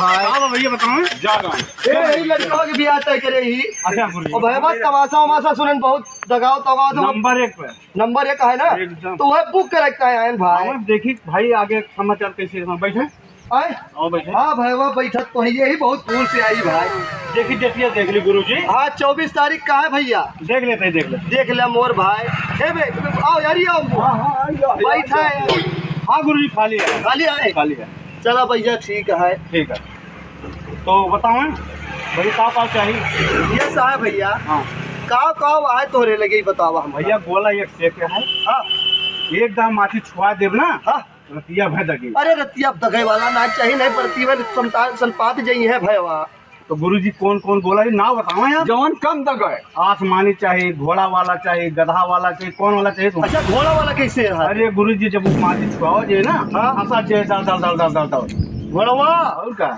भाई। हाँ भैया बताओ जागा यही लड़का की बियाह तय करे ही। अच्छा गुरु और भैया तमाशा वमाशा सुनन बहुत दगाव तगाव तो नंबर 1 पे नंबर 1 है ना, एकदम। तो वह बुक कर रखता है भाई। हाँ, देखी भाई आगे समाचार कैसे बैठे आए आओ बैठे। हाँ भाई वह बैठक तो यही बहुत दूर से आई भाई। देखी देखिए देख ली गुरु जी। हाँ 24 तारीख का है भैया, देख लेते हैं, देख लेते देख ले मोर भाई। हे बे आओ यार आओ बैठा है। हाँ गुरु जी खाली है, खाली है, खाली है। चला भैया ठीक है। ठीक है तो बताओ भैया का चाहिए। ये साहब भैया हाँ काव आए तोरे लगे ही बतावा हम भैया गोला एक सेक है। हाँ एकदम माथी छुआ देव ना हाँ। रतिया भय दगी। अरे रतिया दगे वाला ना चाहिए नहीं प्रतिवन संपात जई है भैया। तो गुरुजी कौन कौन गोला है नाम बताओ यार। जवन कम दग है। आसमानी चाहिए, घोड़ा वाला चाहिए, गधा वाला चाहिए, कौन वाला चाहिए तुम? अच्छा घोड़ा वाला कैसे है? अरे गुरुजी जब माथी छुआओ जे ना हाँ। ऐसा चाहिए दल दल दल दल दल दल घोड़वा और का